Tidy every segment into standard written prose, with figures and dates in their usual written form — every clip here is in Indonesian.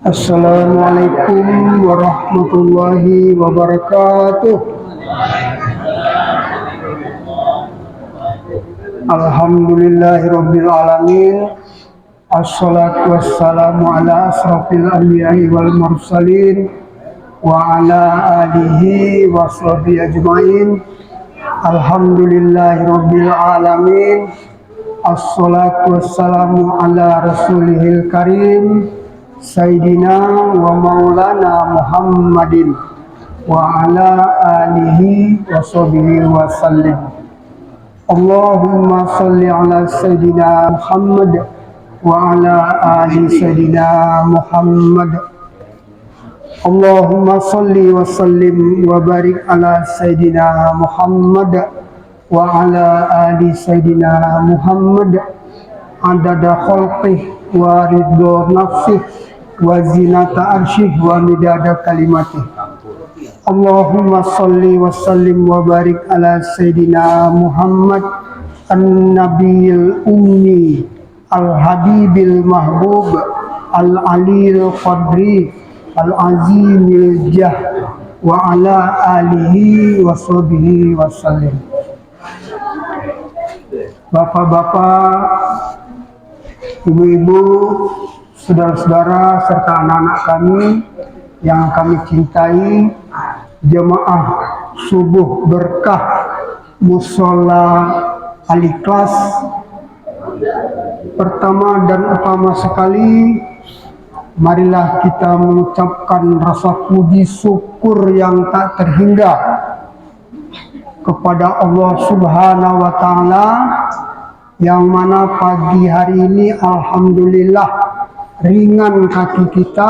Assalamualaikum warahmatullahi wabarakatuh. Alhamdulillahirabbil alamin. Assalatu wassalamu ala asrofil anbiya'i wal mursalin wa ala alihi wa sahbihi ajmain. Alhamdulillahirabbil alamin. Assalatu wassalamu ala rasulihil karim Sayyidina wa maulana Muhammadin wa ala alihi wa sahbihi wa sallim. Allahumma salli ala Sayyidina Muhammad wa ala ali Sayyidina Muhammad. Allahumma salli wa sallim wa barik ala Sayyidina Muhammad wa ala ali Sayyidina Muhammad adada khalqih wa ridho nafsih wa zinata arsyih wa midada kalimatih. Allahumma salli wa sallim wa barik ala Sayyidina Muhammad an-nabiyil ummi al-habibil mahbub al-alil qadri al-azimil jah wa ala alihi wa sahbihi wa sallim. Bapak-bapak, ibu-ibu, saudara-saudara, serta anak-anak kami yang kami cintai, jemaah subuh berkah Mushola Al-Ikhlas. Pertama dan utama sekali, marilah kita mengucapkan rasa puji syukur yang tak terhingga kepada Allah Subhanahu wa Ta'ala, yang mana pagi hari ini alhamdulillah ringan kaki kita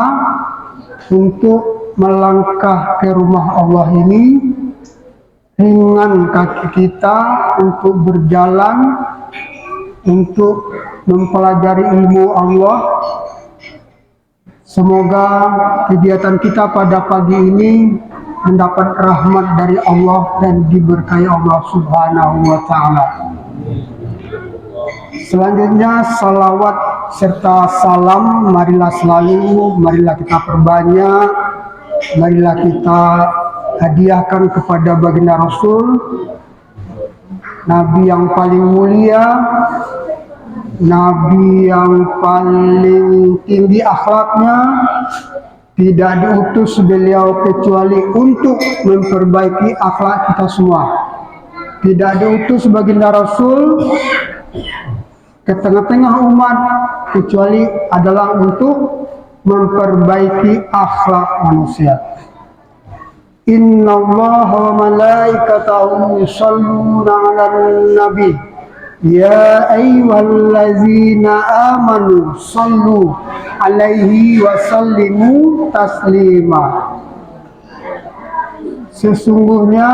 untuk melangkah ke rumah Allah ini, ringan kaki kita untuk berjalan, untuk mempelajari ilmu Allah. Semoga kegiatan kita pada pagi ini mendapat rahmat dari Allah dan diberkahi Allah Subhanahu wa Ta'ala. Selanjutnya salawat serta salam marilah kita perbanyak, marilah kita hadiahkan kepada baginda Rasul, Nabi yang paling mulia, Nabi yang paling tinggi akhlaknya. Tidak diutus beliau kecuali untuk memperbaiki akhlak kita semua. Tidak diutus baginda Rasul ke tengah-tengah umat kecuali adalah untuk memperbaiki akhlak manusia. Innallaha wa malaikatahu yusholluna 'alan nabi ya ayyuhallazina amanu shollu 'alaihi wa sallimu taslima. Sesungguhnya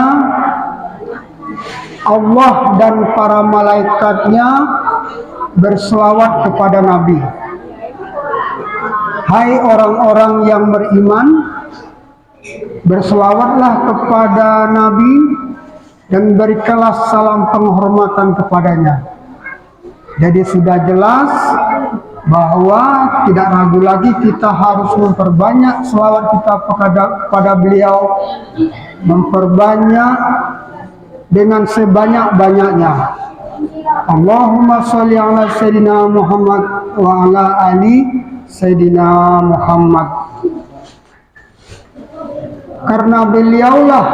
Allah dan para malaikatnya berselawat kepada Nabi. Hai orang-orang yang beriman, berselawatlah kepada Nabi dan berikanlah salam penghormatan kepadanya. Jadi sudah jelas bahwa tidak ragu lagi kita harus memperbanyak selawat kita kepada beliau, memperbanyak dengan sebanyak-banyaknya. Allahumma sholli ala Sayyidina Muhammad wa ala ali Sayyidina Muhammad. Karena beliaulah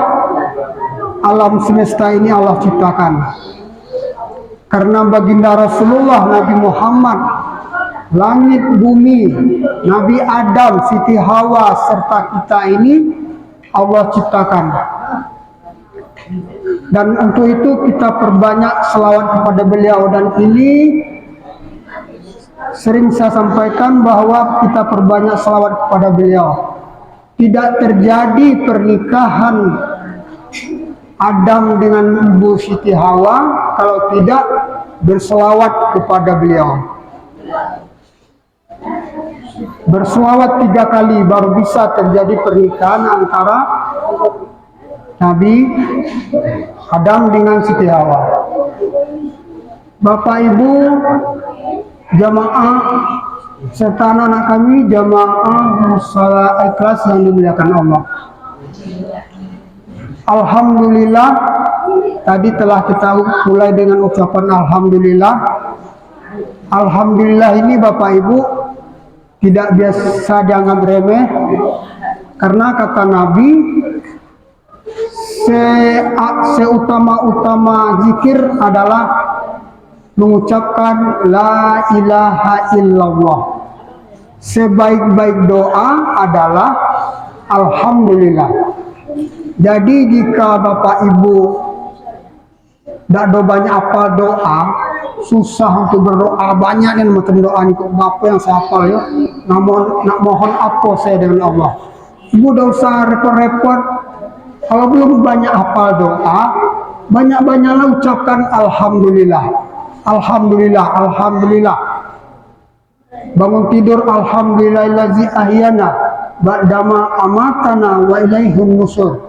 alam semesta ini Allah ciptakan. Karena baginda Rasulullah Nabi Muhammad, langit bumi, Nabi Adam, Siti Hawa, serta kita ini Allah ciptakan. Dan untuk itu kita perbanyak selawat kepada beliau. Dan ini sering saya sampaikan bahwa kita perbanyak selawat kepada beliau. Tidak terjadi pernikahan Adam dengan Ibu Siti Hawa kalau tidak berselawat kepada beliau. Berselawat 3 kali baru bisa terjadi pernikahan antara Nabi Adam dengan Siti Hawa. Bapak Ibu jamaah serta anak-anak kami jamaah musola Ikhlas yang dimuliakan Allah. Alhamdulillah, tadi telah kita mulai dengan ucapan Alhamdulillah. Alhamdulillah ini Bapak Ibu tidak biasa dianggap remeh, karena kata Nabi, seutama-utama zikir adalah mengucapkan la ilaha illallah. Sebaik-baik doa adalah Alhamdulillah. Jadi jika Bapak Ibu tidak ada banyak apa doa, susah untuk berdoa, banyak yang macam doa itu Bapak yang saya hafal ya. Namun nak mohon apa saya dengan Allah. Ibu tidak usah repot-repot. Kalau belum banyak hafal doa, banyak-banyaklah ucapkan Alhamdulillah. Alhamdulillah, Alhamdulillah. Bangun tidur, Alhamdulillahillazi ahyana ba'dama amatana wa ilaihun nusur.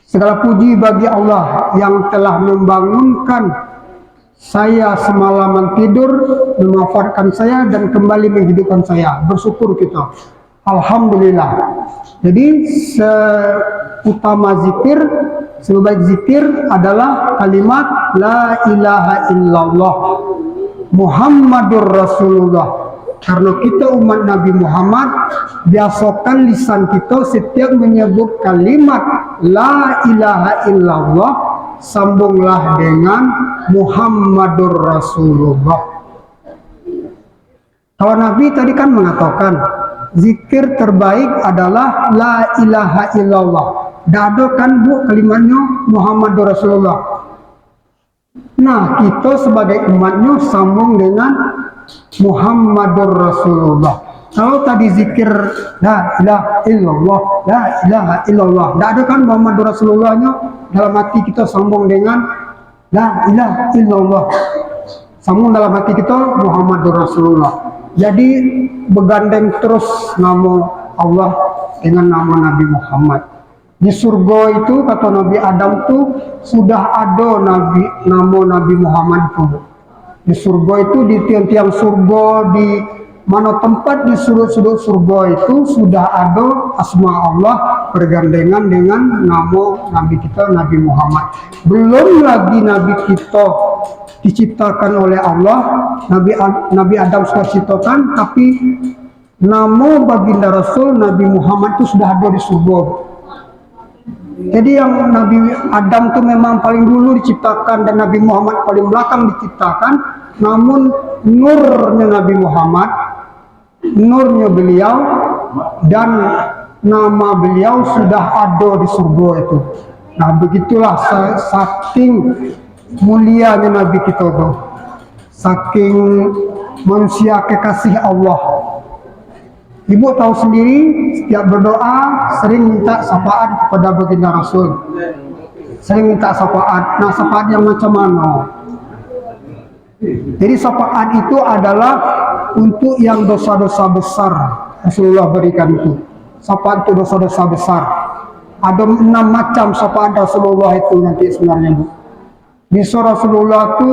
Segala puji bagi Allah yang telah membangunkan saya semalaman tidur, mewafatkan saya dan kembali menghidupkan saya. Bersyukur kita. Alhamdulillah. Jadi seutama zikir, sebaik zikir adalah kalimat la ilaha illallah Muhammadur Rasulullah. Karena kita umat Nabi Muhammad, biasakan lisan kita setiap menyebut kalimat la ilaha illallah, sambunglah dengan Muhammadur Rasulullah. Kalau Nabi tadi kan mengatakan zikir terbaik adalah la ilaha illallah. Dado kan Bu kalimatnya Muhammadur Rasulullah. Nah, kita sebagai umatnya sambung dengan Muhammadur Rasulullah. Kalau tadi zikir la ilaha illallah, la ilaha illallah, tidak ada kan Muhammadur Rasulullahnya, dalam hati kita sambung dengan la ilaha illallah, sambung dalam hati kita Muhammadur Rasulullah. Jadi bergandeng terus nama Allah dengan nama Nabi Muhammad. Di surga itu kata Nabi Adam itu sudah ada nama Nabi Muhammad itu. Di surga itu, di tiang-tiang surga, di mana tempat di sudut-sudut surga itu sudah ada asma Allah bergandengan dengan nama Nabi kita Nabi Muhammad. Belum lagi Nabi kita diciptakan oleh Allah, Nabi Adam sudah diciptakan, tapi nama baginda Rasul Nabi Muhammad itu sudah ada di surga. Jadi yang Nabi Adam itu memang paling dulu diciptakan dan Nabi Muhammad paling belakang diciptakan. Namun nurnya Nabi Muhammad, nurnya beliau dan nama beliau sudah ada di surga itu. Nah begitulah saking mulianya Nabi kita itu, saking manusia kekasih Allah. Ibu tahu sendiri, setiap berdoa sering minta syafaat kepada baginda Rasul. Sering minta syafaat. Nah, syafaat yang macam mana? Jadi syafaat itu adalah untuk yang dosa-dosa besar Rasulullah berikan itu. Syafaat itu dosa-dosa besar. Ada 6 macam syafaat Rasulullah itu nanti sebenarnya Bu. Bisa Rasulullah itu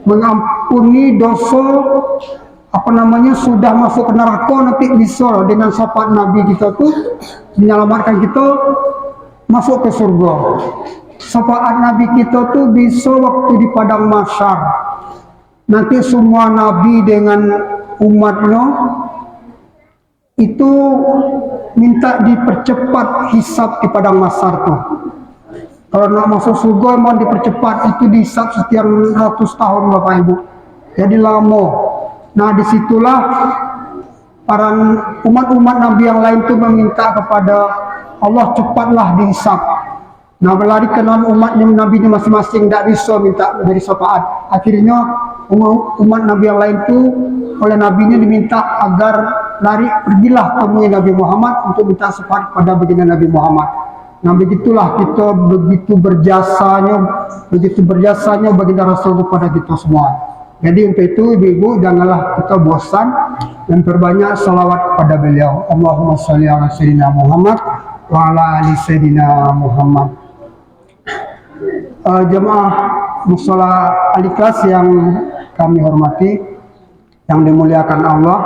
mengampuni dosa sudah masuk ke neraka, nanti bisa dengan syafaat Nabi kita tuh menyelamatkan kita masuk ke surga. Syafaat Nabi kita tuh bisa waktu di padang mahsyar. Nanti semua Nabi dengan umatnya itu minta dipercepat hisab di padang mahsyar tuh. Kalau nak masuk surga mau dipercepat, itu dihisab sekian ratus tahun Bapak Ibu. Jadi lama. Nah disitulah para umat-umat Nabi yang lain itu meminta kepada Allah cepatlah dihisab. Nah berlari ke umatnya Nabi masing-masing tidak bisa minta dari syafaat. Akhirnya umat Nabi yang lain itu oleh Nabinya diminta agar lari pergilah temui Nabi Muhammad untuk minta syafaat kepada baginda Nabi Muhammad. Nah begitulah kita begitu berjasanya baginda Rasul kepada kita semua. Jadi untuk itu ibu-ibu janganlah kita bosan dan perbanyak salawat kepada beliau. Allahumma sholli ala sayyidina Muhammad wa ala ali sayyidina Muhammad. Jemaah mushola Al-Ikhlas yang kami hormati, yang dimuliakan Allah.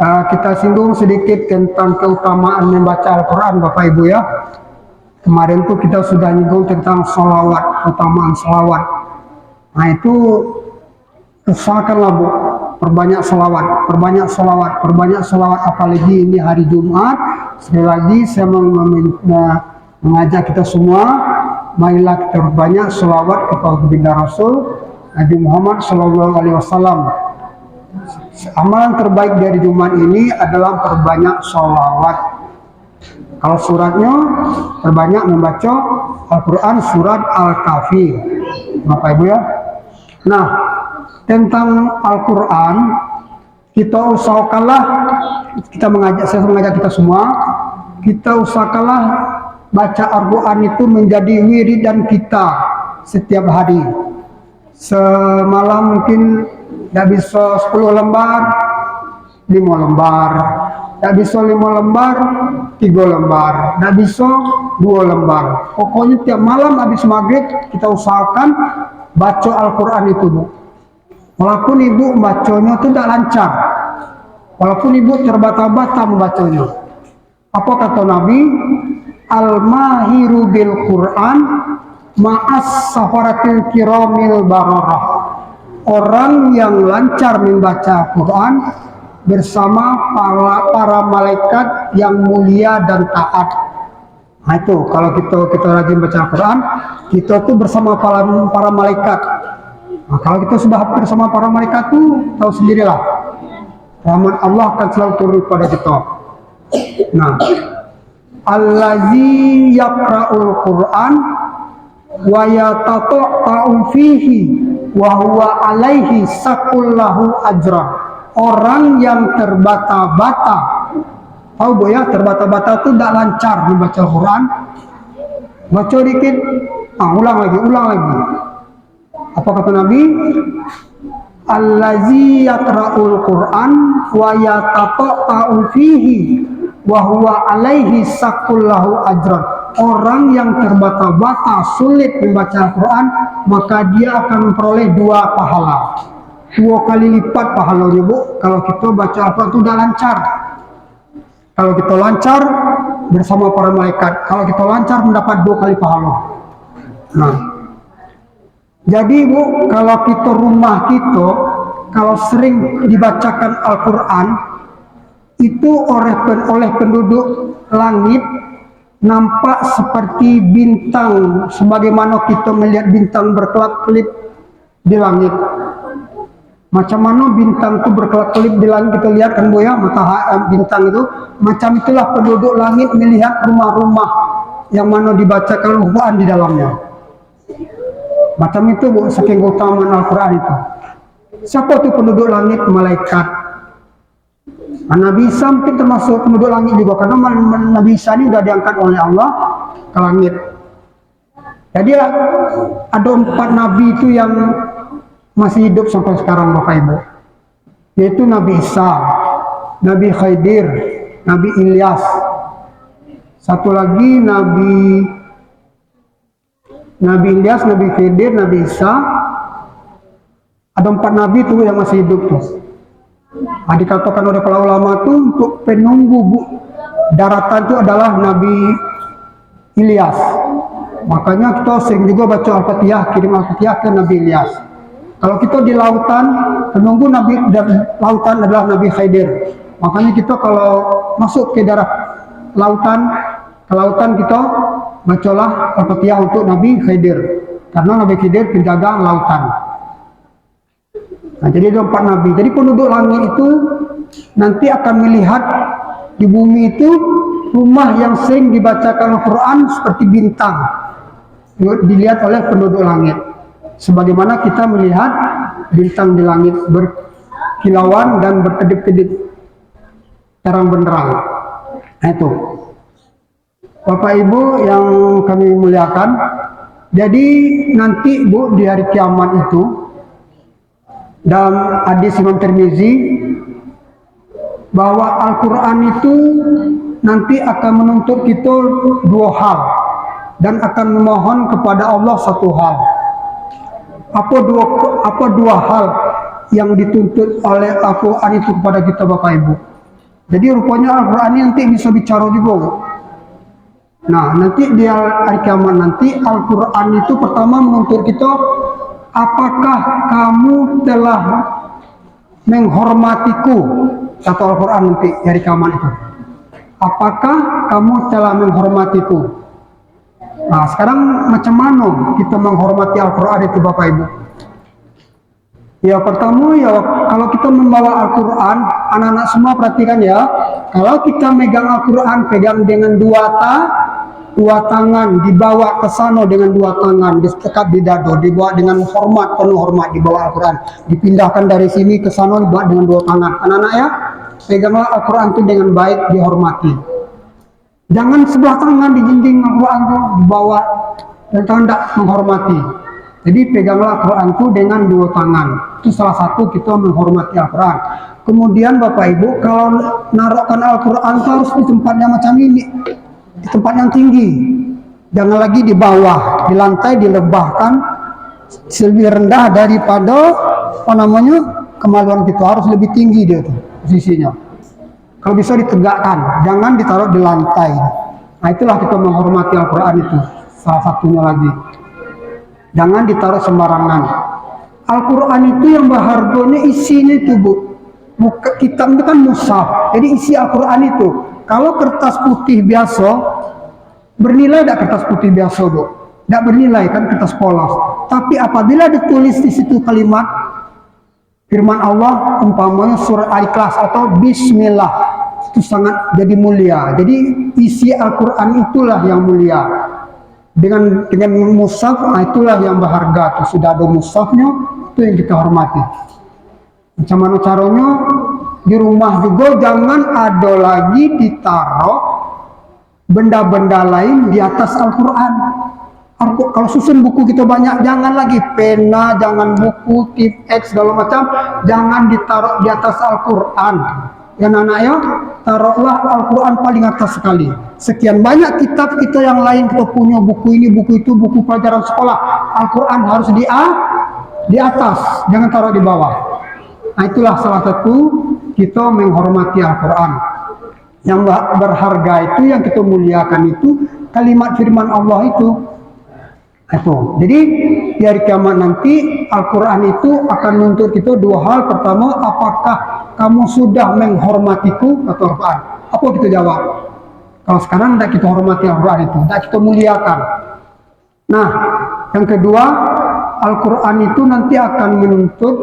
Kita singgung sedikit tentang keutamaan membaca Al-Quran, Bapak Ibu ya. Kemarin tuh kita sudah nyinggung tentang sholawat, keutamaan sholawat. Nah itu usahakanlah Bu, perbanyak sholawat, perbanyak sholawat, perbanyak sholawat. Apalagi ini hari Jumat. Sekali lagi saya mengajak kita semua, marilah kita perbanyak sholawat kepada baginda Rasul Nabi Muhammad SAW. Amalan terbaik dari Jumat ini adalah perbanyak sholawat. Kalau suratnya, perbanyak membaca Al-Quran surat Al-Kahfi, Bapak Ibu ya. Nah, tentang Al-Quran, kita usahakanlah, saya mengajak kita semua, kita usahakanlah baca Al-Quran itu menjadi wiridan kita setiap hari. Semalam mungkin tidak bisa 10 lembar, 5 lembar, tidak bisa 5 lembar, 3 lembar, tidak bisa 2 lembar. Pokoknya tiap malam habis maghrib kita usahakan baca Al-Quran itu Bu. Walaupun ibu bacanya itu tidak lancar, walaupun ibu terbata-bata membacanya. Apa kata Nabi? Al-mahiru bil Quran ma'as safaratil kiramil bararah. Orang yang lancar membaca Quran bersama para malaikat yang mulia dan taat. Nah itu kalau kita rajin baca Quran, kita tuh bersama para malaikat. Nah, kalau kita sudah bersama para malaikat tuh tahu sendirilah, rahmat Allah akan selalu turun pada kita. Nah, allazi yaqra'ul Quran wa yatata'u fihi wa huwa alaihi sakullahu ajra. Orang yang terbata-bata, tahu Bu ya, terbata-bata itu tidak lancar membaca Al-Quran. Baca dikit, ulang lagi. Apa kata Nabi? Allazi yaqra'ul Quran wa yatata'u fihi wa huwa alaihi sakullahu ajra. Orang yang terbata-bata sulit membaca Al-Quran, maka dia akan memperoleh 2 pahala, 2 kali lipat pahalanya Bu. Kalau kita baca Al-Quran itu sudah lancar. Kalau kita lancar bersama para malaikat, kalau kita lancar mendapat 2 kali pahala. Nah, jadi Bu, kalau kita rumah kita kalau sering dibacakan Al-Quran itu oleh penduduk langit nampak seperti bintang, sebagaimana kita melihat bintang berkelap-kelip di langit. Macam mana bintang itu berkelap-kelip di langit, kita lihat kan Bu ya, matahari bintang itu. Macam itulah penduduk langit melihat rumah-rumah yang mana dibacakan Al-Quran di dalamnya. Macam itu Bu, saking keutamaan Al-Quran itu. Siapa itu penduduk langit? Malaikat. Nabi Isa mungkin termasuk penduduk langit juga, karena Nabi Isa ini sudah diangkat oleh Allah ke langit. Jadi ada 4 nabi itu yang masih hidup sampai sekarang Bapak Ibu, yaitu Nabi Isa, Nabi Khidir, Nabi Ilyas, satu lagi Nabi Ilyas, Nabi Khidir, Nabi Isa. Ada 4 nabi itu yang masih hidup tuh. Dikatakan oleh para ulama itu untuk penunggu daratan itu adalah Nabi Ilyas. Makanya kita sering juga baca Al-Fatihah, kirim Al-Fatihah ke Nabi Ilyas. Kalau kita di lautan, penunggu Nabi lautan adalah Nabi Khidir. Makanya kita kalau masuk ke daerah ke lautan kita bacalah Al-Fatihah untuk Nabi Khidir, karena Nabi Khidir penjaga lautan. Nah, jadi ada 4 nabi. Jadi penduduk langit itu nanti akan melihat di bumi itu rumah yang sering dibacakan Al-Quran seperti bintang, dilihat oleh penduduk langit. Sebagaimana kita melihat bintang di langit berkilauan dan berkedip-kedip terang benderang. Nah itu Bapak Ibu yang kami muliakan. Jadi nanti Bu, di hari kiamat itu, dalam hadis Imam Tirmizi, bahwa Al-Quran itu nanti akan menuntut kita 2 hal dan akan memohon kepada Allah 1 hal. Apa dua hal yang dituntut oleh Al-Quran itu kepada kita Bapak Ibu. Jadi rupanya Al-Quran ini nanti bisa bicara juga. Nah, nanti di hari kiamat nanti Al-Quran itu pertama menuntut kita, apakah kamu telah menghormatiku? Kata Al-Quran nanti di hari kiamat itu. Apakah kamu telah menghormatiku? Nah, sekarang macam mana kita menghormati Al-Quran itu Bapak Ibu? Ya pertama ya, kalau kita membawa Al-Quran, anak-anak semua perhatikan ya, kalau kita megang Al-Quran, pegang dengan dua tangan, dibawa ke sana dengan dua tangan, disekat di dada, dibawa dengan hormat, penuh hormat, dibawa Al-Quran, dipindahkan dari sini ke sana, dibawa dengan dua tangan. Anak-anak ya, peganglah Al-Quran itu dengan baik, dihormati. Jangan sebelah tangan dijinjing Al-Quran itu dibawa dan tangan tidak menghormati. Jadi peganglah Al-Quran itu dengan dua tangan. Itu salah satu kita menghormati Al-Quran. Kemudian Bapak Ibu, kalau naruhkan Al-Quran itu harus di tempatnya macam ini, di tempat yang tinggi. Jangan lagi di bawah, di lantai dilebahkan lebih rendah daripada kemaluan kita, harus lebih tinggi dia tuh posisinya. Kalau bisa ditegakkan, jangan ditaruh di lantai. Nah itulah kita menghormati Al-Quran itu, salah satunya lagi. Jangan ditaruh sembarangan. Al-Quran itu yang berharganya isinya itu Bu. Kitab itu kan mushaf, jadi isi Al-Quran itu. Kalau kertas putih biasa, bernilai tidak kertas putih biasa Bu? Tidak bernilai kan, kertas polos. Tapi apabila ditulis di situ kalimat firman Allah, umpamanya surat Al-Ikhlas atau Bismillah, itu sangat jadi mulia. Jadi isi Al-Quran itulah yang mulia. Dengan mushaf, itulah yang berharga. Tuh, sudah ada mushafnya, itu yang kita hormati. Macam mana caranya? Di rumah juga jangan ada lagi ditaruh benda-benda lain di atas Al-Quran. Kalau susun buku kita banyak, jangan lagi pena, jangan buku, tip X, segala macam, jangan ditaruh di atas Al-Quran. Ya anak-anaknya, taruhlah Al-Quran paling atas sekali. Sekian banyak kitab kita yang lain, kita punya buku ini, buku itu, buku pelajaran sekolah. Al-Quran harus di atas, jangan taruh di bawah. Nah itulah salah satu kita menghormati Al-Quran. Yang berharga itu, yang kita muliakan itu, kalimat firman Allah itu. Jadi di hari kiamat nanti Al-Quran itu akan menuntut kita dua hal. Pertama, apakah kamu sudah menghormatiku? Kata Al-Quran. Apa kita jawab? Kalau sekarang tidak kita hormati Al-Quran itu, tidak kita muliakan. Nah, yang kedua, Al-Quran itu nanti akan menuntut,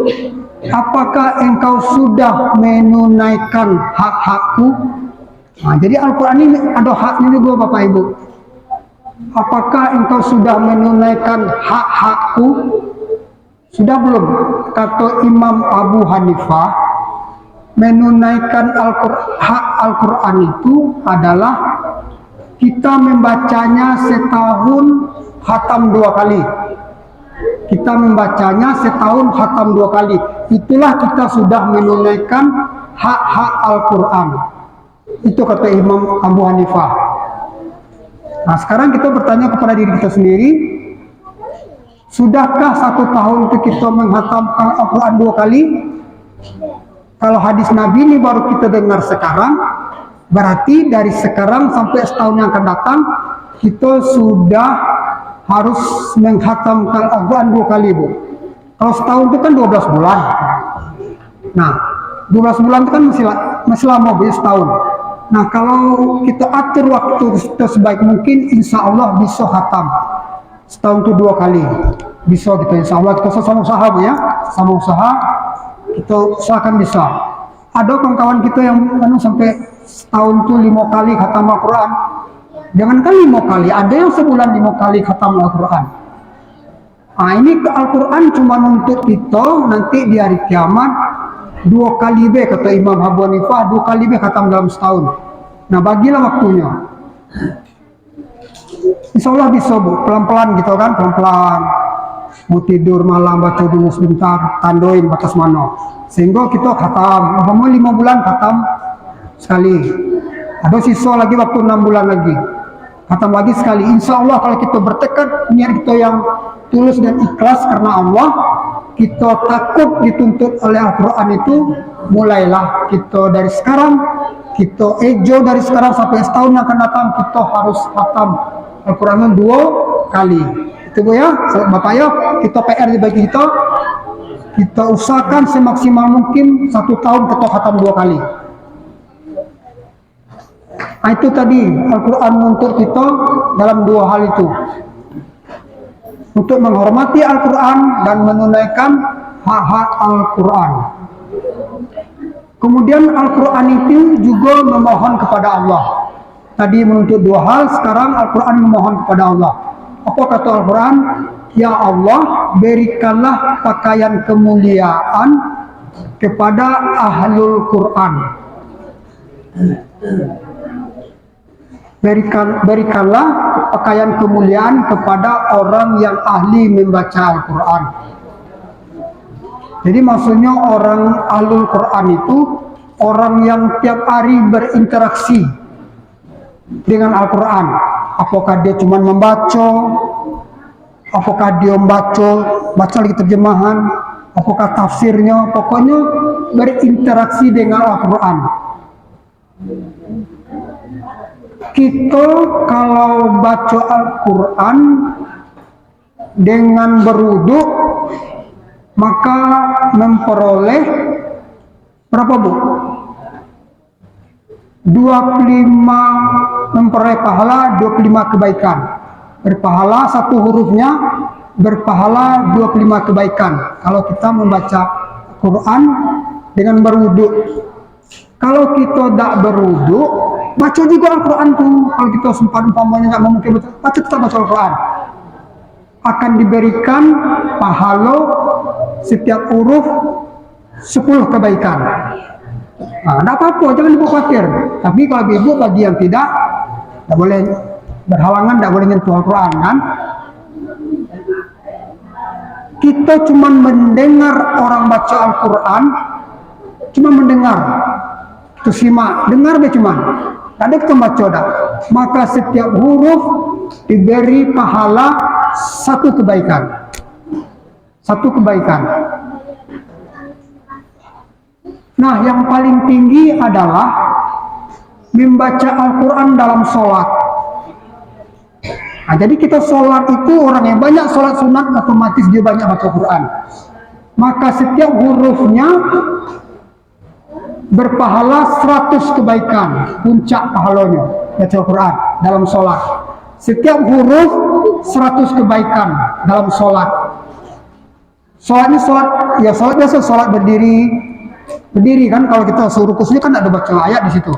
apakah engkau sudah menunaikan hak-hakku? Nah, jadi Al-Quran ini ada haknya juga Bapak Ibu. Apakah engkau sudah menunaikan hak-hakku? Sudah belum? Kata Imam Abu Hanifah, menunaikan hak Al-Quran itu adalah kita membacanya setahun khatam 2 kali. Kita membacanya setahun khatam 2 kali. Itulah kita sudah menunaikan hak-hak Al-Quran. Itu kata Imam Abu Hanifah. Nah sekarang kita bertanya kepada diri kita sendiri, sudahkah 1 tahun itu kita menghatamkan Al-Quran 2 kali? Kalau hadis Nabi ini baru kita dengar sekarang, berarti dari sekarang sampai setahun yang akan datang, kita sudah harus menghatamkan Al-Quran 2 kali Bu. Kalau setahun itu kan 12 bulan. Nah 12 bulan itu kan masih lama Bu, setahun. Nah kalau kita atur waktu kita sebaik mungkin, insya Allah bisa khatam setahun itu 2 kali. Bisa kita insya Allah, kita sama usaha Bu ya, sama usaha kita usahakan bisa. Ada kawan-kawan kita yang sampai setahun itu 5 kali khatam Al-Quran. Jangankan 5 kali, ada yang sebulan 5 kali khatam Al-Quran. Nah ini Al-Quran cuma untuk kita nanti di hari kiamat 2 kali be, kata Imam Abu Hanifah, 2 kali be khatam dalam setahun. Nah bagilah waktunya. Insya Allah bisa Bu, pelan-pelan gitu kan, pelan-pelan. Mau tidur malam baca dulu sebentar, tandoin batas mana. Sehingga kita khatam, umpama 5 bulan khatam sekali. Ada sisa lagi waktu 6 bulan lagi. Khatam lagi sekali. Insya Allah kalau kita bertekad, niat kita yang tulus dan ikhlas karena Allah, kita takut dituntut oleh Al-Quran itu, mulailah kita dari sekarang, kita ejo dari sekarang sampai setahun yang akan datang, kita harus khatam Al-Quran 2 kali. Itu Bu ya, Bapak ya, kita PR bagi kita usahakan semaksimal mungkin 1 tahun kita khatam 2 kali. Nah, itu tadi Al-Quran menuntut kita dalam 2 hal itu, untuk menghormati Al-Quran dan menunaikan hak-hak Al-Quran. Kemudian Al-Quran itu juga memohon kepada Allah. Tadi menuntut 2 hal, sekarang Al-Quran memohon kepada Allah. Apa kata Al-Quran? Ya Allah, berikanlah pakaian kemuliaan kepada ahlul Quran. Berikanlah pakaian kemuliaan kepada orang yang ahli membaca Al-Quran. Jadi maksudnya orang ahlul Quran itu orang yang tiap hari berinteraksi dengan Al-Quran. Apakah dia cuma membaca, apakah dia baca lagi terjemahan, apakah tafsirnya, pokoknya berinteraksi dengan Al-Quran. Kita kalau baca Al-Quran dengan berwudu, maka memperoleh berapa Bu? 25, memperoleh pahala 25 kebaikan. Berpahala 1 hurufnya, berpahala 25 kebaikan kalau kita membaca Quran dengan berwudu. Kalau kita tidak berwudu, baca juga Al-Quran tuh. Kalau kita sempat umpamanya nggak mungkin baca, tetap baca Al-Quran. Akan diberikan pahala setiap huruf 10 kebaikan. Nah, tidak apa-apa, jangan dibawa khawatir. Tapi kalau ibu bagi yang tidak boleh berhalangan, tidak boleh nyentuh Al-Quran kan. Kita cuma mendengar orang baca Al-Quran, cuma mendengar. Itu simak, dengar deh cuma. Ada kita baca dah. Maka setiap huruf diberi pahala 1 kebaikan. 1 kebaikan. Nah, yang paling tinggi adalah membaca Al-Quran dalam sholat. Nah, jadi kita sholat itu orang yang banyak sholat sunat, otomatis dia banyak baca Quran. Maka setiap hurufnya berpahala 100 kebaikan, puncak pahalanya baca Al-Quran dalam sholat. Setiap huruf 100 kebaikan dalam sholat. Sholatnya sholat biasa, sholat berdiri kan, kalau kita suruh khususnya kan ada baca ayat di situ.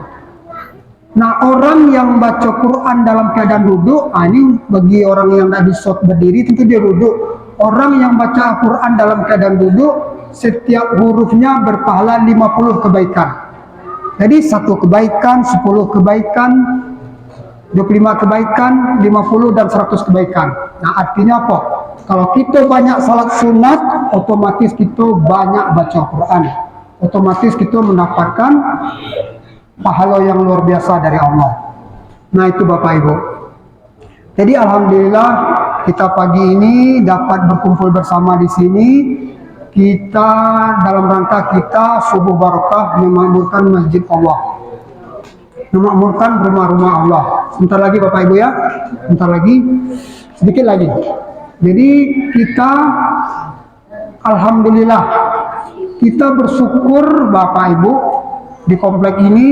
Nah, orang yang baca Quran dalam keadaan duduk, ini bagi orang yang tidak bisa berdiri tentu dia duduk. Orang yang baca Quran dalam keadaan duduk, setiap hurufnya berpahala 50 kebaikan. Jadi 1 kebaikan, 10 kebaikan, 25 kebaikan, 50 dan 100 kebaikan. Nah, artinya apa? Kalau kita banyak salat sunat, otomatis kita banyak baca Quran. Otomatis kita mendapatkan pahala yang luar biasa dari Allah. Nah, itu Bapak Ibu. Jadi alhamdulillah kita pagi ini dapat berkumpul bersama di sini. Kita dalam rangka kita subuh barakah memakmurkan masjid Allah, memakmurkan rumah-rumah Allah. Sebentar lagi Bapak Ibu ya, sebentar lagi, sedikit lagi. Jadi kita alhamdulillah, kita bersyukur Bapak Ibu, di komplek ini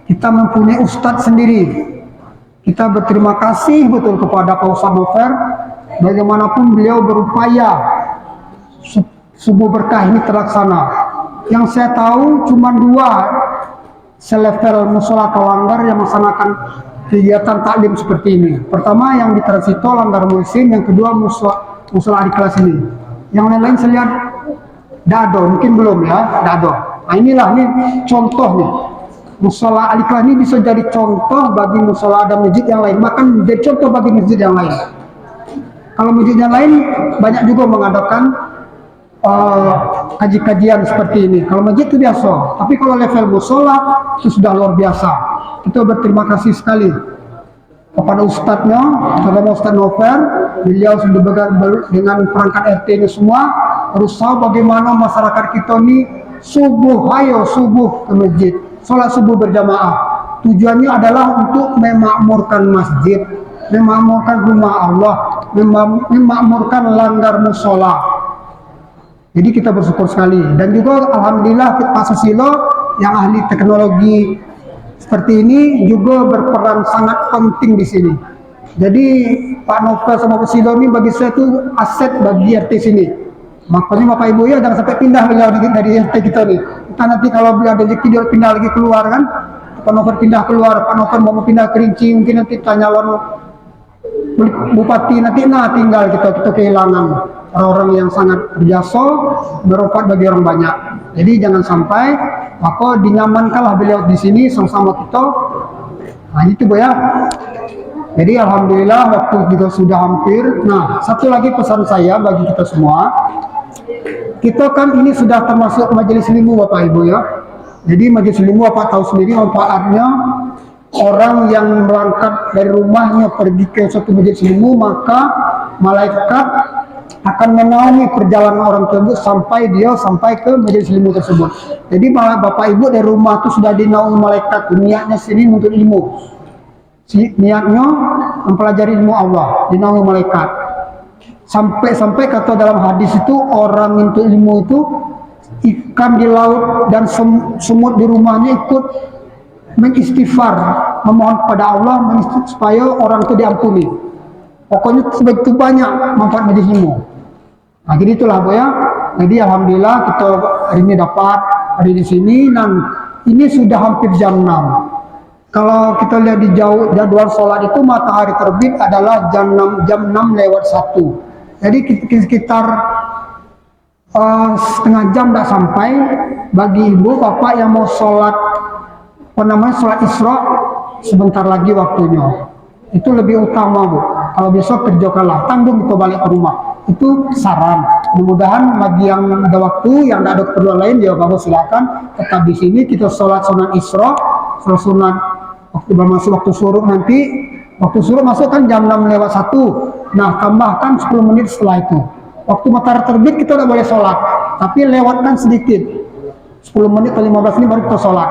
kita mempunyai ustadz sendiri. Kita berterima kasih betul kepada Pak Ustadz Nover, bagaimanapun beliau berupaya subuh berkah ini terlaksana. Yang saya tahu cuma 2 selevel musola atau langgar yang melaksanakan kegiatan taklim seperti ini. Pertama yang di Transito Langgar Musim, yang kedua musola adik kelas ini. Yang lain-lain saya lihat dado, mungkin belum ya, dado. Nah, inilah nih contohnya. Musola adik kelas ini bisa jadi contoh bagi musola dan masjid yang lain, bahkan jadi contoh bagi masjid yang lain. Kalau masjid yang lain banyak juga mengadakan kajian seperti ini. Kalau masjid itu biasa, tapi kalau level musola itu sudah luar biasa. Kita berterima kasih sekali kepada ustadznya, kepada Ustadz Nover. Beliau sudah dengan perangkat RT-nya semua berusaha bagaimana masyarakat kita ini subuh ke masjid, sholat subuh berjamaah. Tujuannya adalah untuk memakmurkan masjid, memakmurkan rumah Allah, memakmurkan langgar musola. Jadi kita bersyukur sekali. Dan juga alhamdulillah Pak Susilo yang ahli teknologi seperti ini juga berperan sangat penting di sini. Jadi Pak Novel sama Pak Susilo ini bagi saya itu aset bagi RT sini. Makanya Bapak Ibu ya jangan sampai pindah beliau dari RT kita nih. Kita nanti kalau beliau ada rezeki dia pindah lagi keluar kan. Pak Novel pindah keluar, Pak Novel mau pindah Kerinci, mungkin nanti tanya lawan bupati nanti tinggal kita kehilangan orang-orang yang sangat berjasa bermanfaat bagi orang banyak. Jadi jangan sampai maka dinyamankanlah beliau di sini sama-sama kita. Nah itu Bu ya. Jadi alhamdulillah waktu kita sudah hampir. Nah satu lagi pesan saya bagi kita semua, kita kan ini sudah termasuk majelis ilmu Bapak Ibu ya. Jadi majelis ilmu Bapak tahu sendiri manfaatnya. Orang yang berangkat dari rumahnya pergi ke suatu majelis ilmu, maka malaikat akan menaungi perjalanan orang tersebut sampai ke majelis ilmu tersebut. Jadi Bapak Ibu dari rumah itu sudah dinaungi malaikat, niatnya sini untuk ilmu. Niatnya mempelajari ilmu Allah, dinaungi malaikat. Sampai kata dalam hadis itu orang untuk ilmu itu ikan di laut dan semut di rumahnya ikut mengistighfar, memohon kepada Allah supaya orang itu diampuni. Pokoknya sebegitu banyak manfaat majelis ilmu. Nah, jadi itulah Bu ya. Jadi alhamdulillah kita hari ini dapat hari di sini dan ini sudah hampir jam 6. Kalau kita lihat di jadwal sholat itu matahari terbit adalah jam 6 lewat 1. Jadi sekitar setengah jam tidak sampai bagi ibu bapak yang mau sholat sholat Isra sebentar lagi waktunya. Itu lebih utama Bu. Kalau besok kerjakanlah, tanggung itu balik ke rumah. Itu saran. Mudah-mudahan bagi yang ada waktu, yang tidak ada keperluan lain, ya Bapak silakan tetap di sini. Kita sholat Isra, sholat sunat waktu masuk waktu suruh nanti. Waktu suruh masuk kan jam 6 lewat 1. Nah tambahkan 10 menit setelah itu. Waktu matahari terbit kita tidak boleh sholat, tapi lewatkan sedikit. 10 menit atau 15 menit baru kita sholat.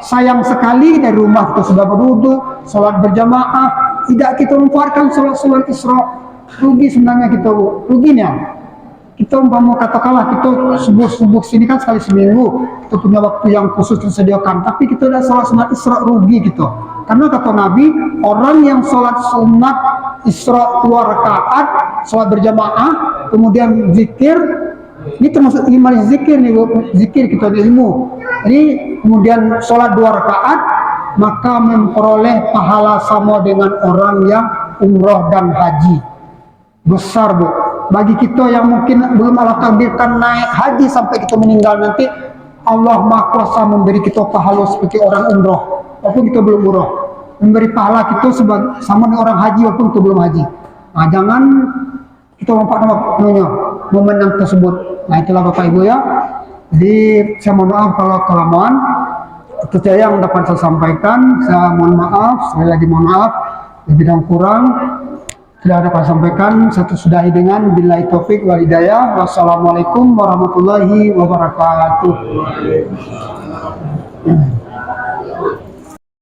Sayang sekali dari rumah kita sudah berwudu, sholat berjamaah, tidak kita manfaatkan sholat Isra. Rugi sebenarnya kita, ruginya. Kita umpama katakanlah kita subuh sini kan sekali seminggu, kita punya waktu yang khusus disediakan, tapi kita udah sholat Isra, rugi gitu. Karena kata Nabi, orang yang sholat sunat Isra 2 rakaat, sholat berjamaah, kemudian zikir, ini termasuk 5 zikir nih, zikir kita di ilmu. Jadi kemudian sholat 2 rakaat, maka memperoleh pahala sama dengan orang yang umroh dan haji. Besar Bu. Bagi kita yang mungkin belum Allah takdirkan naik haji sampai kita meninggal nanti, Allah Maha Kuasa memberi kita pahala seperti orang umroh walaupun kita belum umroh, memberi pahala kita sama dengan orang haji walaupun kita belum haji. Nah, jangan kita manfaatkan waktunya momen yang tersebut. Nah itulah Bapak Ibu ya. Jadi saya mohon maaf kalau kelamaan. Itu saja yang dapat saya sampaikan. Saya mohon maaf, sekali lagi mohon maaf lebih dan kurang tidak dapat sampaikan. Satu sudahi dengan billahi taufik wal hidayah. Wassalamualaikum warahmatullahi wabarakatuh.